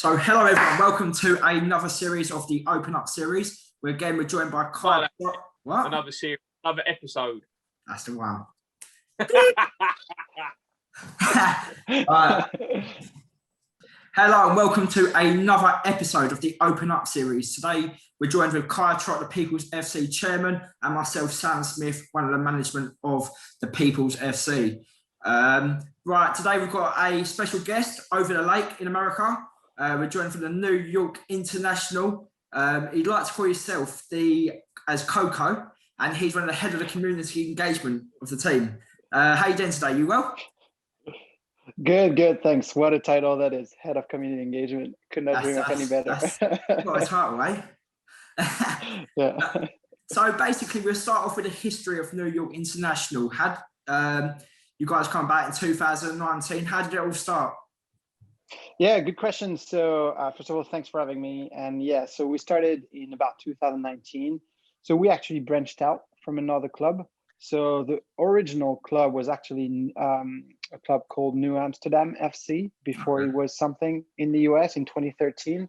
So hello everyone, welcome to another series of the Open Up series. We're joined by Kyle. What? Another series, another episode. That's the one. Hello and welcome to another episode of the Open Up series. Today we're joined with Kyle Trott, the People's FC chairman, and myself, Sam Smith, one of the management of the People's FC. Right, today we've got a special guest over the lake in America. We're joined from the New York International. He'd like to call himself as Coco, and he's one of the head of the community engagement of the team. How you doing today? You well? Good, thanks. What a title that is, head of community engagement. Could not dream of any better. Got a title, eh? Yeah. So basically, we'll start off with the history of New York International. Had you guys come back in 2019? How did it all start? Yeah, good question. So first of all, thanks for having me. And yeah, so we started in about 2019. So we actually branched out from another club. So the original club was actually a club called New Amsterdam FC before it was something in the US in 2013.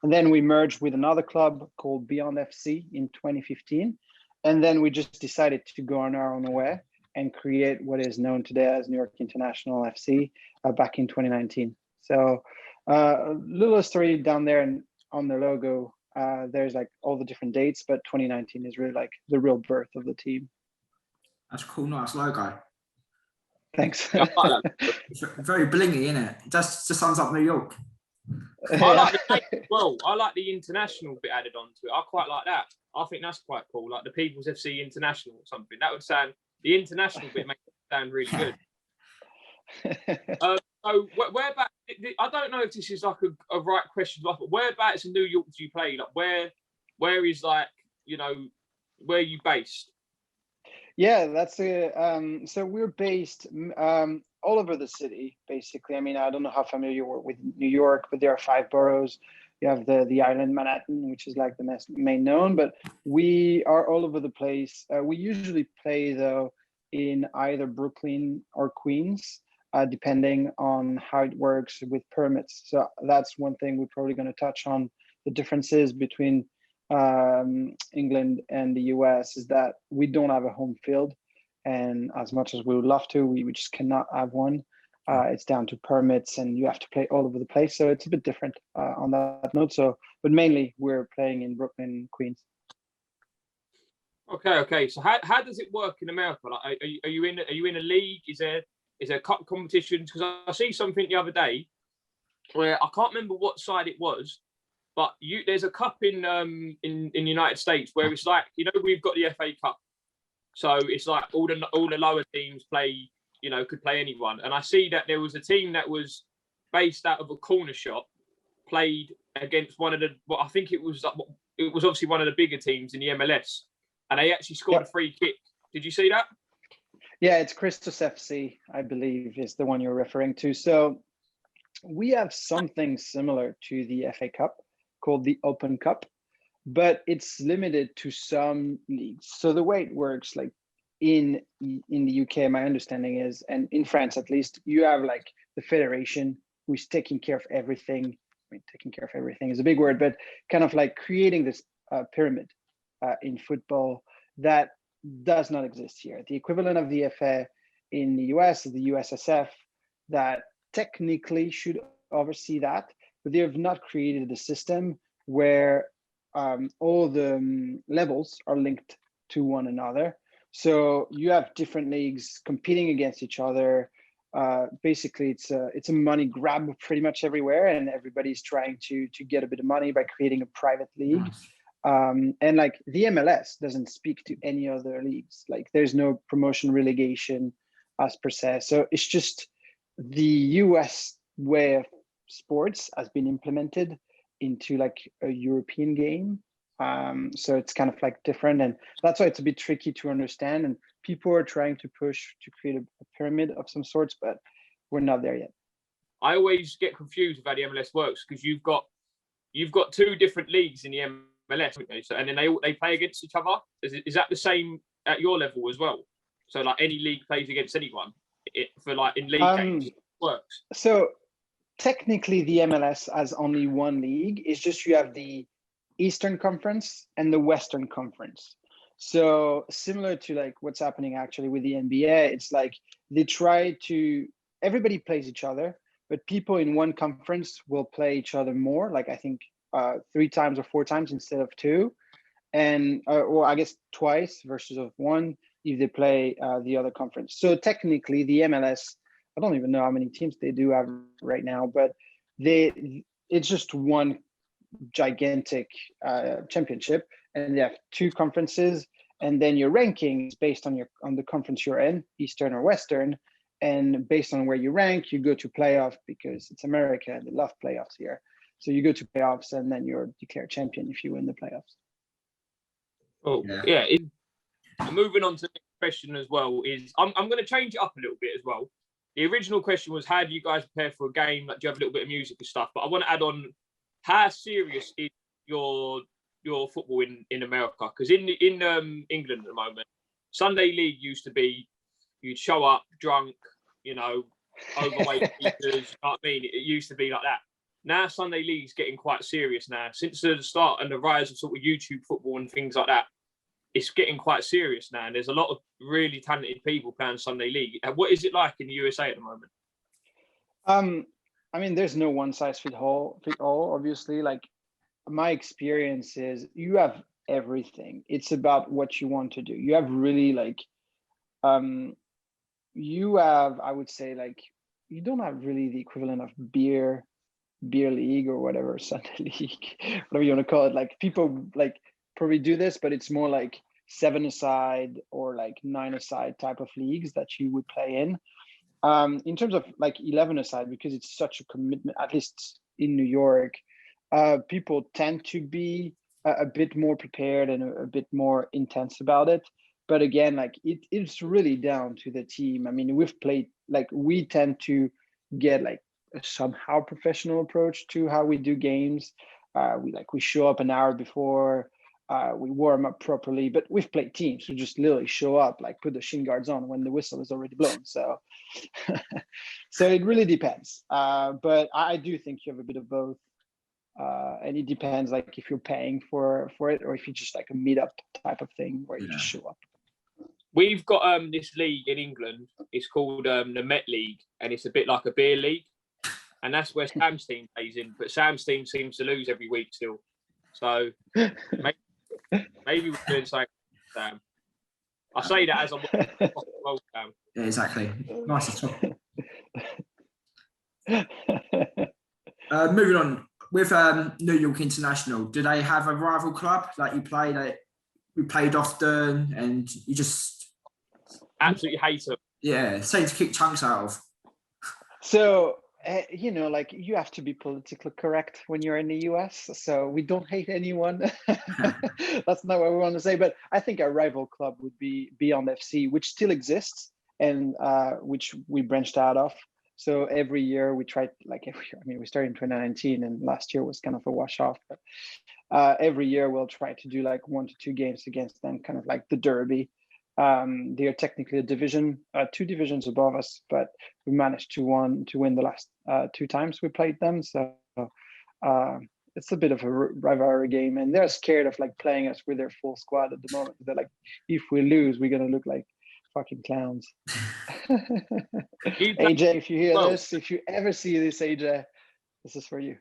And then we merged with another club called Beyond FC in 2015. And then we just decided to go on our own way and create what is known today as New York International FC back in 2019. So a little story down there and on the logo, there's like all the different dates, but 2019 is really like the real birth of the team. That's a cool, nice logo. Thanks. It's very blingy, isn't it? Just sums up New York. I like the name as well. I like the international bit added onto it. I quite like that. I think that's quite cool. Like the People's FC International or something. That would sound, the international bit makes it sound really good. So whereabouts, I don't know if this is like a right question, but whereabouts in New York do you play? Like where is like, you know, where are you based? Yeah, that's so we're based all over the city, basically. I mean, I don't know how familiar you are with New York, but there are 5 boroughs. You have the island Manhattan, which is like the main known, but we are all over the place. We usually play though in either Brooklyn or Queens, depending on how it works with permits. So that's one thing we're probably going to touch on, the differences between England and the US is that we don't have a home field, and as much as we would love to, we just cannot have one. It's down to permits and you have to play all over the place, so it's a bit different on that note. So but mainly we're playing in Brooklyn, Queens. Okay, so how does it work in America? Like, are you in a league? Is there cup competitions? Because I see something the other day where I can't remember what side it was, but there's a cup in the United States where it's like, you know, we've got the FA Cup, so it's like all the lower teams play, you know, could play anyone. And I see that there was a team that was based out of a corner shop, played against one of the, well, I think it was obviously one of the bigger teams in the MLS, and they actually scored a free kick. Did you see that? Yeah, it's Christos FC, I believe, is the one you're referring to. So we have something similar to the FA Cup called the Open Cup, but it's limited to some leagues. So the way it works, like in the UK, my understanding is, and in France at least, you have like the federation who is taking care of everything. I mean, taking care of everything is a big word, but kind of like creating this pyramid in football that does not exist here. The equivalent of the FA in the US is the USSF, that technically should oversee that, but they have not created a system where all the levels are linked to one another. So you have different leagues competing against each other. Basically, it's a money grab pretty much everywhere, and everybody's trying to get a bit of money by creating a private league. Nice. And like the MLS doesn't speak to any other leagues. Like there's no promotion relegation as per se. So it's just the US way of sports has been implemented into like a European game. So it's kind of like different, and that's why it's a bit tricky to understand. And people are trying to push to create a pyramid of some sorts, but we're not there yet. I always get confused with how the MLS works, because you've got 2 different leagues in the MLS, so, and then they play against each other. Is that the same at your level as well? So like any league plays against anyone for like in league games, it works. So technically the MLS has only one league. It's just you have the Eastern Conference and the Western Conference. So similar to like what's happening actually with the NBA, it's like they try to, everybody plays each other, but people in one conference will play each other more, like I think 3 times or 4 times instead of 2. And or I guess twice versus of 1 if they play the other conference. So technically the MLS, I don't even know how many teams they do have right now, but it's just one gigantic championship, and they have 2 conferences, and then your ranking is based on the conference you're in, Eastern or Western, and based on where you rank, you go to playoff because it's America and they love playoffs here. So you go to playoffs, and then you're declared champion if you win the playoffs. Oh yeah. Moving on to the next question as well is I'm going to change it up a little bit as well. The original question was, how do you guys prepare for a game? Like, do you have a little bit of music and stuff? But I want to add on, how serious is your football in America? Because in England at the moment, Sunday League used to be you'd show up drunk, you know, overweight keepers. You know what I mean? It used to be like that. Now Sunday League's getting quite serious now. Since the start and the rise of sort of YouTube football and things like that, it's getting quite serious now. And there's a lot of really talented people playing Sunday League. What is it like in the USA at the moment? I mean, there's no one size fit all, obviously. Like, my experience is you have everything. It's about what you want to do. You have really like, you have, I would say, like, you don't have really the equivalent of beer league or whatever, Sunday League, whatever you want to call it. Like, people like probably do this, but it's more like 7-a-side or like 9-a-side type of leagues that you would play in. In terms of like 11-a-side, because it's such a commitment, at least in New York, people tend to be a bit more prepared and a bit more intense about it. But again, like it's really down to the team. I mean, we've played, like, we tend to get like a somehow professional approach to how we do games. We show up an hour before, we warm up properly, but we've played teams who just literally show up, like put the shin guards on when the whistle is already blown. So, so it really depends. But I do think you have a bit of both. And it depends, like if you're paying for it or if you just like a meetup type of thing where you just show up. We've got this league in England. It's called the Met League, and it's a bit like a beer league. And that's where Sam's team plays in. But Sam's team seems to lose every week still. So maybe we're doing something, Sam. I say that as I'm well, Sam. Yeah, exactly. Nice to talk. Moving on. With New York International, do they have a rival club that you play that you played often and you just absolutely hate them? Yeah, seem to kick chunks out of. So, you know, like you have to be politically correct when you're in the US. So we don't hate anyone. That's not what we want to say. But I think our rival club would be Beyond FC, which still exists and which we branched out of. So every year we try, like every year, I mean, we started in 2019 and last year was kind of a wash off. But every year we'll try to do like 1 to 2 games against them, kind of like the derby. They are technically a division, 2 divisions above us, but we managed to win the last 2 times we played them. So it's a bit of a rivalry game, and they're scared of like playing us with their full squad at the moment. They're like, if we lose, we're gonna look like fucking clowns. AJ, if you hear this, if you ever see this, AJ, this is for you.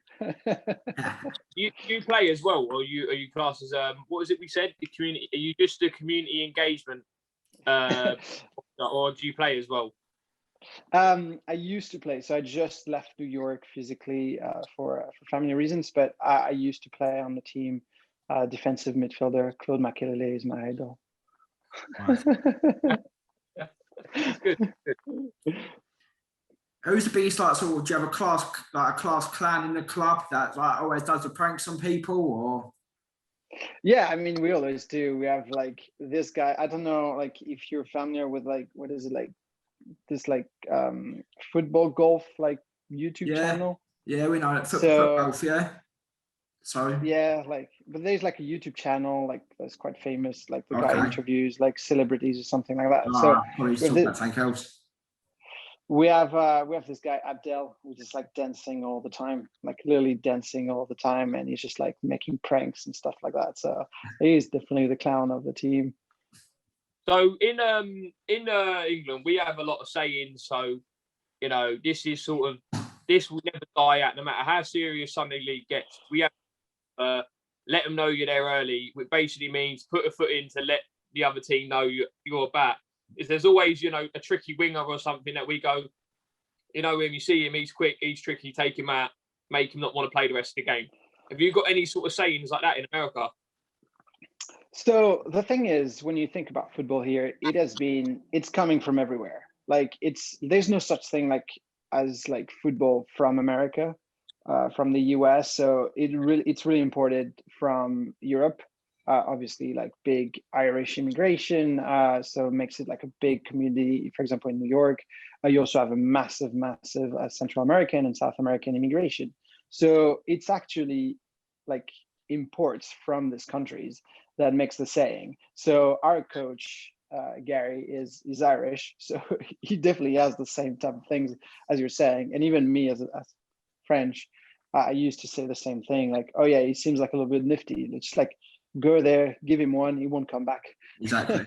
you play as well, or are you classed as what was it we said? The community? Are you just a community engagement, or do you play as well? I used to play, so I just left New York physically for family reasons, but I used to play on the team. Defensive midfielder Claude Makelele is my idol. Nice. Good. Who's the biggest, like, sort of, do you have a class clown in the club that like always does the pranks on people, or? Yeah, I mean, we always do. We have like this guy, I don't know, like if you're familiar with like, what is it, like this like football golf like YouTube channel. Yeah, we know it. Football golf, yeah. So yeah, like, but there's like a YouTube channel like that's quite famous, like the guy interviews like celebrities or something like that. So probably talk about something else. We have this guy Abdel who's just like dancing all the time, like literally dancing all the time, and he's just like making pranks and stuff like that. So he's definitely the clown of the team. So in England, we have a lot of sayings. So, you know, this will never die out, no matter how serious Sunday League gets. We have let them know you're there early, which basically means put a foot in to let the other team know you're back. There's always, you know, a tricky winger or something that we go, you know, when you see him, he's quick, he's tricky, take him out, make him not want to play the rest of the game. Have you got any sort of sayings like that in America? So the thing is, when you think about football here, it's coming from everywhere. Like there's no such thing as football from America, from the US. So it's really imported from Europe. Obviously, like big Irish immigration, so it makes it like a big community. For example, in New York, you also have a massive Central American and South American immigration. So it's actually like imports from these countries that makes the saying. So our coach, Gary, is Irish, so he definitely has the same type of things as you're saying. And even me as French, I used to say the same thing, like, oh yeah, he seems like a little bit nifty. It's just like, go there, give him one, he won't come back. Exactly.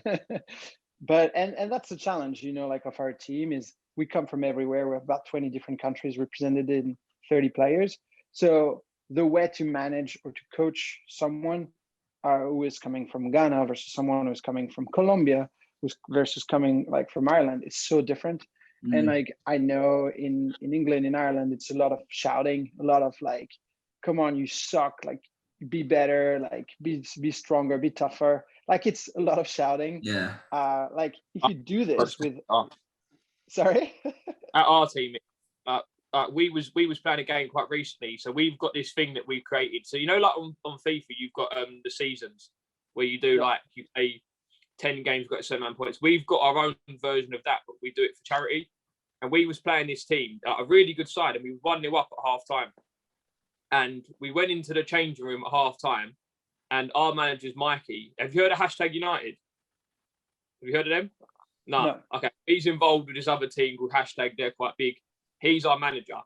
But and that's the challenge, you know, like of our team is we come from everywhere. We have about 20 different countries represented in 30 players. So the way to manage or to coach someone who is coming from Ghana versus someone who's coming from Colombia versus coming like from Ireland is so different. And like I know in England, in Ireland, it's a lot of shouting, a lot of like, come on, you suck, like be better, like be stronger, be tougher. Like it's a lot of shouting. Yeah. Like if you do this with sorry? At our team, we was playing a game quite recently, so we've got this thing that we've created. So you know, like on FIFA, you've got the seasons where you do like you play 10 games, got a certain amount of points. We've got our own version of that, but we do it for charity. And we was playing this team, a really good side, and we were 1-0 up at half time. And we went into the changing room at half time, and our manager's Mikey. Have you heard of #United? Have you heard of them? No. Okay. He's involved with this other team called #. They're quite big. He's our manager.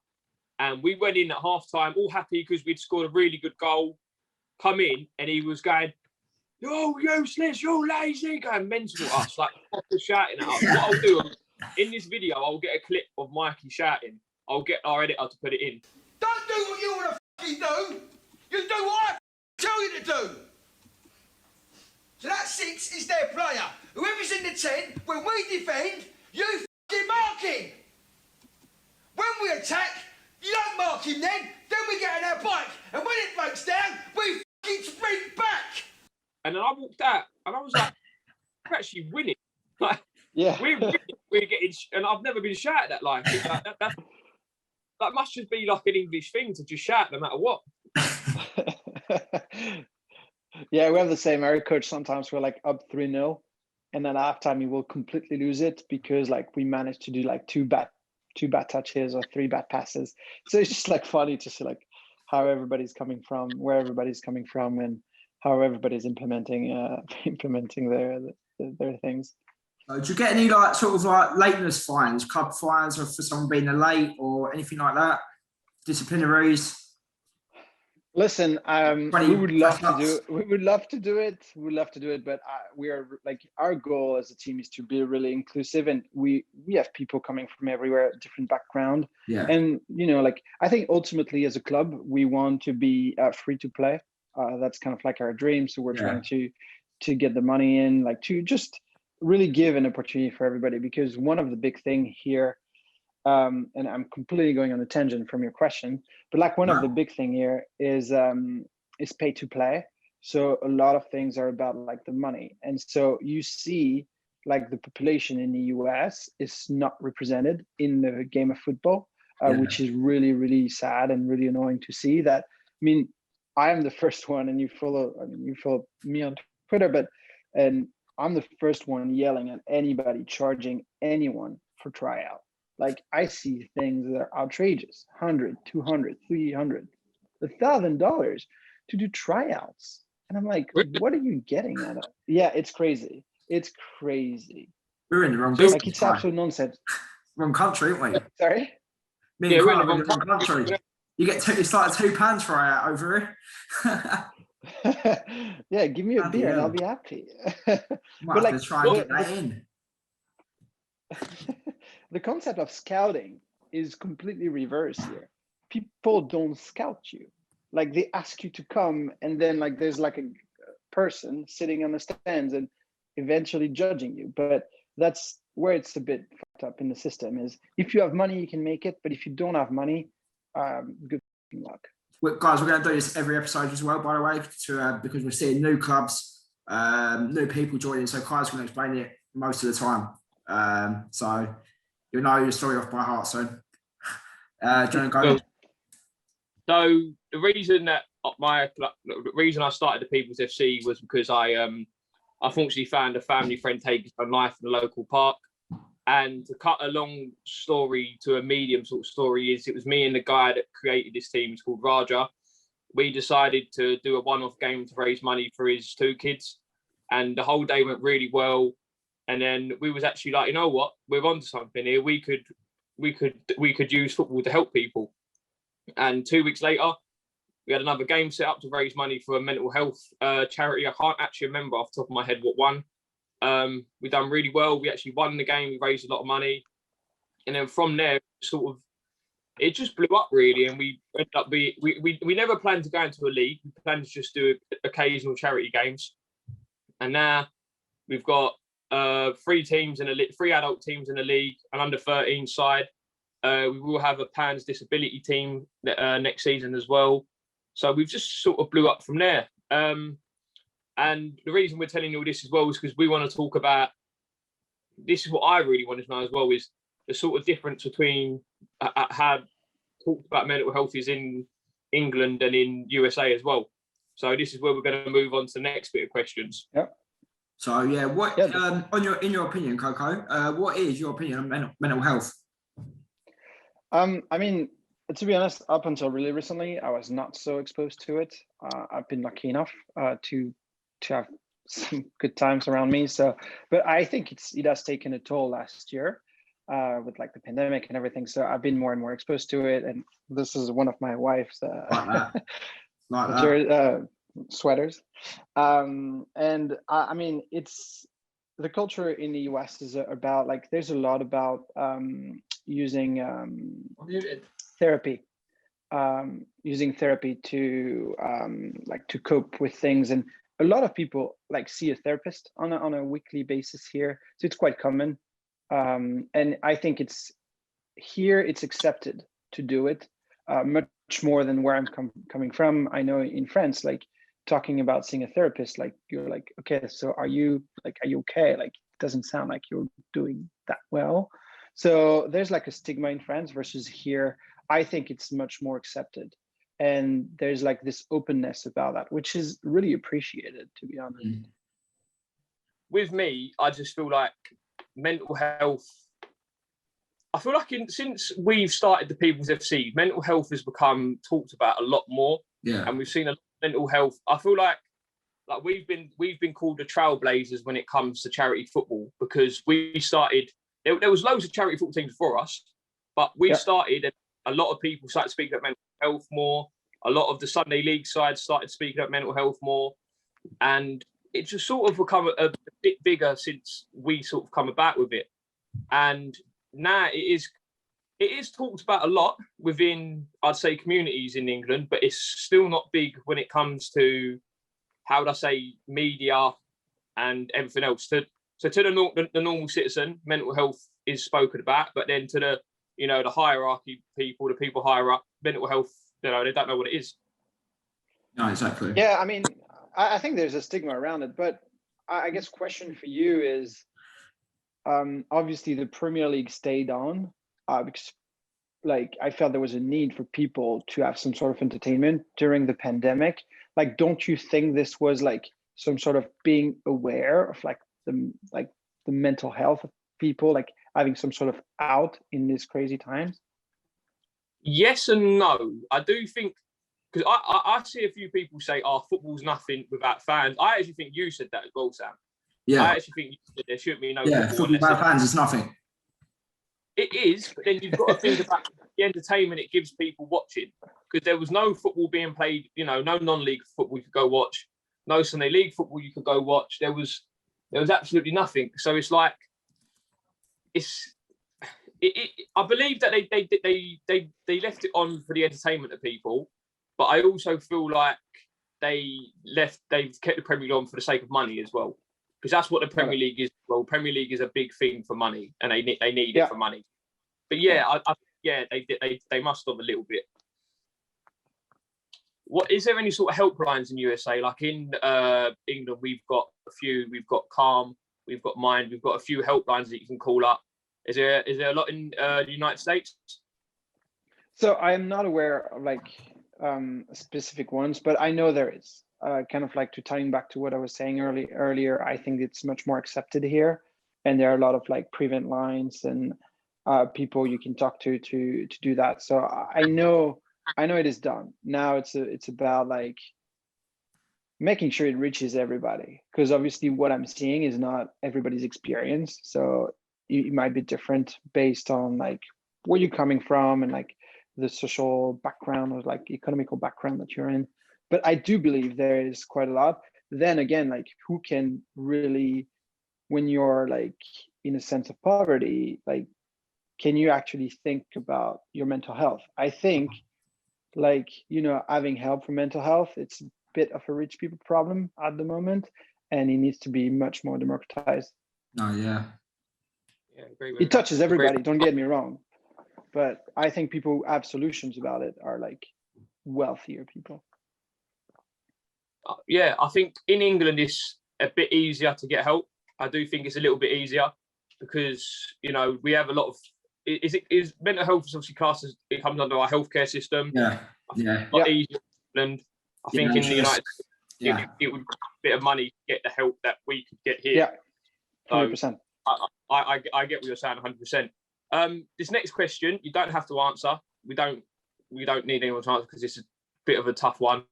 And we went in at half time, all happy because we'd scored a really good goal. Come in, and he was going, "You're useless, you're lazy," going mental at us, like shouting at us. What I'll do, in this video, I'll get a clip of Mikey shouting. I'll get our editor to put it in. Don't do what you want to do. You do what I tell you to do. So that 6 is their player. Whoever's in the 10, when we defend, you mark him. When we attack, you don't mark him then we get on our bike. And when it breaks down, we sprint back. And then I walked out, and I was like, we're actually winning. Like, yeah, we're getting, and I've never been shouted at like that must just be like an English thing to just shout no matter what. Yeah, we have the same. Our coach sometimes we're like up 3-0, and then at halftime we will completely lose it because like we managed to do like two bad touches or 3 bad passes. So it's just like funny to see like how everybody's coming from, where everybody's coming from, and how everybody's implementing their things. Do you get any like sort of like lateness fines, club fines, or for someone being late or anything like that? Disciplinaries? Listen, we would love to do it, but we are like, our goal as a team is to be really inclusive, and we have people coming from everywhere, different background. Yeah. And you know, like I think ultimately as a club, we want to be free to play. That's kind of like our dream. So we're trying to get the money in, like to just really give an opportunity for everybody, because one of the big thing here, and I'm completely going on a tangent from your question, but like one of the big thing here is pay to play. So a lot of things are about like the money, and so you see like the population in the US is not represented in the game of football, which is really, really sad and really annoying to see. That, I mean, I am the first one, and you follow me on Twitter, and I'm the first one yelling at anybody charging anyone for tryout. Like I see things that are outrageous, $100, $200, $300, $1,000 to do tryouts. And I'm like, what are you getting at it? Yeah, it's crazy. It's crazy. We're in the wrong business. Like it's absolute nonsense. Wrong country, aren't we? Sorry. Me Yeah, and we're in Kyle the are in the wrong wrong country. You get it's like £2 fry out over here. Yeah, give me a Bloody beer and hell. I'll be happy. Might But have like to try and the, get that in. the concept of scouting is completely reversed here. People don't scout you. Like they ask you to come, and then like there's like a person sitting on the stands and eventually judging you. But that's where it's a bit fucked up in the system. Is if you have money, you can make it, but if you don't have money, good luck. Guys, we're going to do this every episode as well, by the way, because we're seeing new clubs, new people joining. So Kai's going to explain it most of the time. So you'll know your story off by heart soon. Do you want to go? So the reason that the reason I started the People's FC was because I unfortunately found a family friend taking his own life in the local park. And to cut a long story to a medium sort of story is it was me and the guy that created this team. It's called Raja. We decided to do a one-off game to raise money for his 2 kids, and the whole day went really well. And then we was actually like, you know what, we're onto something here. We could use football to help people. And 2 weeks later, we had another game set up to raise money for a mental health charity. I can't actually remember off the top of my head what one. We done really well. We actually won the game. We raised a lot of money, and then from there, sort of, it just blew up really. And we ended up we never planned to go into a league. We planned to just do occasional charity games, and now we've got 3 teams in a 3 adult teams in the league, an under 13 side. We will have a PANS disability team next season as well. So we've just sort of blew up from there. And the reason we're telling you all this as well is because we want to talk about, this is what I really want to know as well, is the sort of difference between how talked about mental health is in England and in USA as well. So this is where we're going to move on to the next bit of questions. Yeah. So yeah, what in your opinion, Coco, what is your opinion on mental health? I mean, to be honest, up until really recently, I was not so exposed to it. I've been lucky enough to have some good times around me. So, but I think it has taken a toll last year with like the pandemic and everything. So I've been more and more exposed to it. And this is one of my wife's sweaters. And I mean, it's the culture in the US is about like, there's a lot about using therapy. Using therapy to like to cope with things, and a lot of people like see a therapist on a weekly basis here, so it's quite common. And I think it's accepted to do it much more than where I'm coming from. I know in France, like talking about seeing a therapist, like you're like, okay, so are you okay? Like it doesn't sound like you're doing that well. So there's like a stigma in France versus here. I think it's much more accepted, and there's like this openness about that, which is really appreciated, to be honest. With me, I just feel like mental health, I feel like since we've started the People's FC, mental health has become talked about a lot more. Yeah. And we've seen a lot of mental health. I feel like we've been called the trailblazers when it comes to charity football, because we started, there was loads of charity football teams before us, but we started, and a lot of people started speaking about mental health more. A lot of the Sunday League sides started speaking about mental health more. And it's just sort of become a bit bigger since we sort of come about with it. And now it is talked about a lot within, I'd say, communities in England, but it's still not big when it comes to, how would I say, media and everything else. So to the normal citizen, mental health is spoken about, but then to the, the hierarchy people, the people higher up, mental health, they don't know what it is. No, exactly. Yeah, I mean, I think there's a stigma around it, but I guess question for you is, obviously the Premier League stayed on because like I felt there was a need for people to have some sort of entertainment during the pandemic. Like, don't you think this was like some sort of being aware of like the mental health of people, like having some sort of out in these crazy times? Yes and no. I do think, because I see a few people say, football's nothing without fans. I actually think you said that as well, Sam. Yeah. I actually think there shouldn't be no football without fans is nothing. It is, but then you've got to think about the entertainment it gives people watching, because there was no football being played, you know, no non-league football you could go watch, no Sunday league football you could go watch. There was absolutely nothing. So it's like, I believe that they left it on for the entertainment of people, but I also feel like they've kept the Premier League on for the sake of money as well, because that's what the Premier League is. Well, Premier League is a big thing for money, and they need it for money. But they must have a little bit. What is there any sort of helplines in USA? Like in England, we've got a few. We've got Calm, we've got Mind, we've got a few helplines that you can call up. Is there a lot in the United States? So I am not aware of like specific ones, but I know there is. Kind of like, to tying back to what I was saying earlier, I think it's much more accepted here, and there are a lot of like prevent lines and people you can talk to do that. So I know it is done. Now it's about like making sure it reaches everybody, because obviously what I'm seeing is not everybody's experience. So it might be different based on like where you're coming from and like the social background or like economical background that you're in. But I do believe there is quite a lot. Then again, like who can really, when you're like in a sense of poverty, like can you actually think about your mental health? I think like, you know, having help for mental health, it's a bit of a rich people problem at the moment, and it needs to be much more democratized. Oh yeah. Yeah, agree with it touches everybody, don't get me wrong, but I think people who have solutions about it are like wealthier people. Yeah, I think in England it's a bit easier to get help. I do think it's a little bit easier because, you know, we have a lot of, is mental health is obviously classed as, it comes under our healthcare system. Yeah. Easier in England. I think in the United States, it would cost a bit of money to get the help that we could get here. Yeah, 100%. So I get what you're saying 100%. This next question, you don't have to answer. We don't need anyone to answer because it's a bit of a tough one.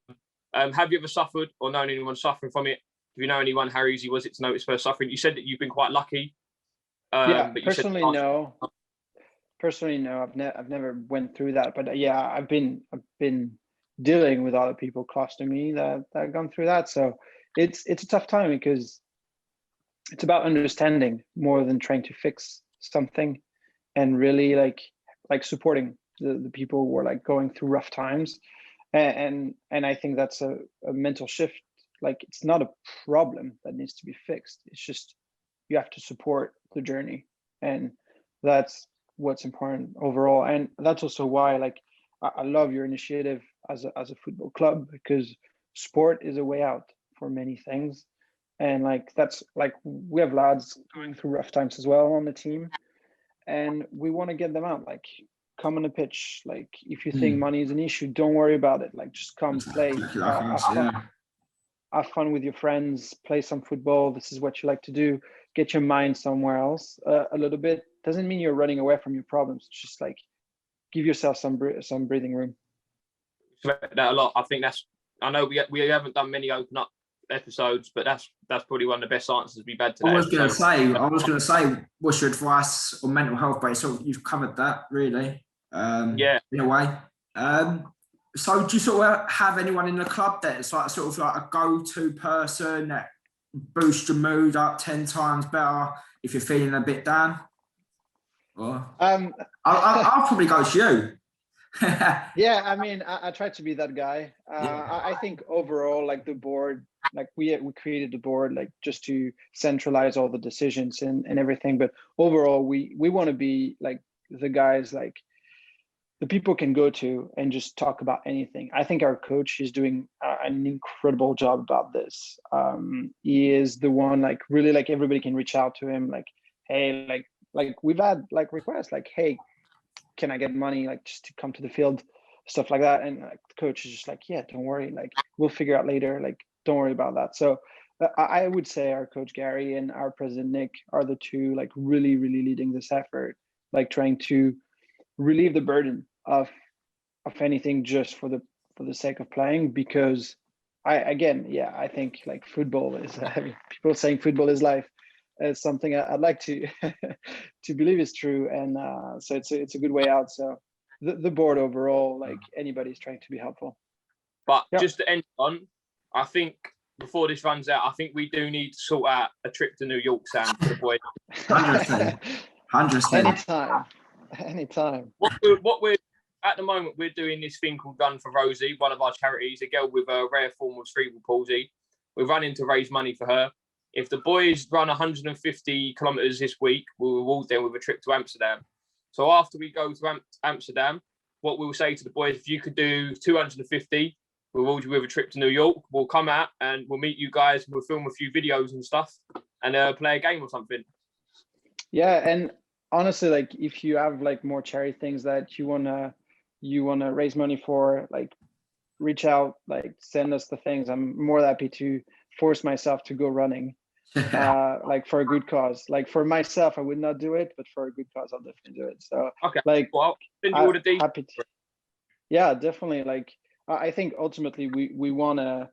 Have you ever suffered or known anyone suffering from it? If you know anyone, how easy was it to notice first suffering? You said that you've been quite lucky. Yeah, but personally, no. Personally, no. I've never went through that, but yeah, I've been dealing with other people close to me that have gone through that. So it's a tough time because it's about understanding more than trying to fix something, and really like supporting the people who are like going through rough times. And I think that's a mental shift. Like it's not a problem that needs to be fixed. It's just you have to support the journey, and that's what's important overall. And that's also why like I love your initiative as a football club, because sport is a way out for many things. And like that's like we have lads going through rough times as well on the team, and we want to get them out. Like come on the pitch. Like if you think money is an issue, don't worry about it. Like just come play. Have fun with your friends, play some football. This is what you like to do. Get your mind somewhere else a little bit. Doesn't mean you're running away from your problems. It's just like give yourself some breathing room. That a lot. I think I know we haven't done many open up episodes, but that's probably one of the best answers we've had today. I was going to say, what's your advice on mental health? But so you've covered that really. In a way. So do you sort of have anyone in the club that's like sort of like a go-to person that boosts your mood up 10 times better if you're feeling a bit down? Or I'll probably go to you. Yeah, I mean, I try to be that guy. I think overall, like the board, like we created the board like just to centralize all the decisions and everything. But overall, we want to be like the guys like the people can go to and just talk about anything. I think our coach is doing an incredible job about this. He is the one like really like everybody can reach out to him. Like, hey, like we've had like requests like, hey, can I get money like just to come to the field, stuff like that. And like the coach is just like, yeah, don't worry, like we'll figure out later, like don't worry about that. So I would say our coach Gary and our president Nick are the two like really leading this effort, like trying to relieve the burden of anything just for the sake of playing. Because I think like football is people saying football is life. is something I'd like to to believe is true, and so it's a good way out. So the board overall, like anybody's trying to be helpful. But Yep. just to end on, I think before this runs out, I think we do need to sort out a trip to New York, Sam, for the boys. 100%. 100%. Anytime. What we're at the moment, we're doing this thing called Run for Rosie, one of our charities, a girl with a rare form of cerebral palsy. We're running to raise money for her. If the boys run 150 kilometers this week, we'll reward them with a trip to Amsterdam. So after we go to Amsterdam, what we'll say to the boys, if you could do 250, we'll reward you with a trip to New York. We'll come out and we'll meet you guys. We'll film a few videos and stuff and play a game or something. Yeah, and honestly, like if you have like more charity things that you wanna raise money for, like reach out, like send us the things. I'm more happy to force myself to go running. Like for a good cause. Like for myself, I would not do it, but for a good cause, I'll definitely do it. So Okay, like, well, send you all the details. happy to, yeah, definitely. Like I think ultimately we wanna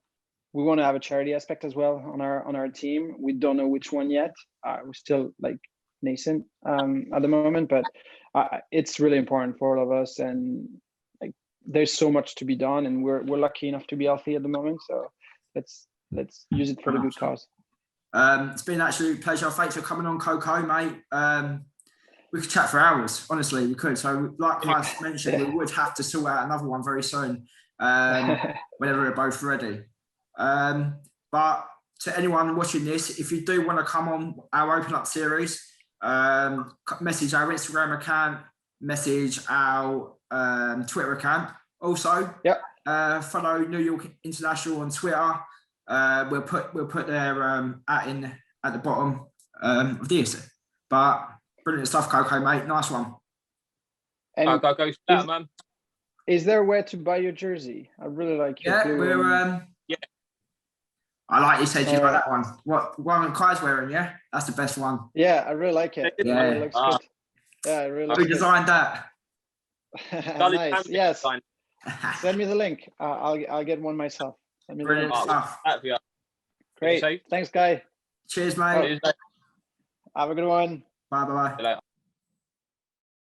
have a charity aspect as well on our team. We don't know which one yet. We're still like nascent at the moment, but it's really important for all of us, and like there's so much to be done, and we're lucky enough to be healthy at the moment. So let's use it for the good cause. It's been an absolute pleasure. Thanks for coming on, Coco, mate. We could chat for hours, honestly, we could. So like I mentioned, we would have to sort out another one very soon, whenever we're both ready. But to anyone watching this, if you do want to come on our Open Up series, message our Instagram account, message our Twitter account. Also, follow New York International on Twitter. We'll put their at the bottom of this. But brilliant stuff, Coco, mate. Nice one. And Go start, man. is there a way to buy your jersey? I really like your blue we're yeah. I like you said you got that one. What one Kai's wearing? Yeah, that's the best one. Yeah, I really like it. Yeah. It looks good. Yeah, it really looks Who good. designed that? Nice. Yes. Send me the link. I'll get one myself. Send me the Brilliant link. stuff. Great. Thanks, Guy. Cheers, mate. Oh, Have a good one. Bye. Later.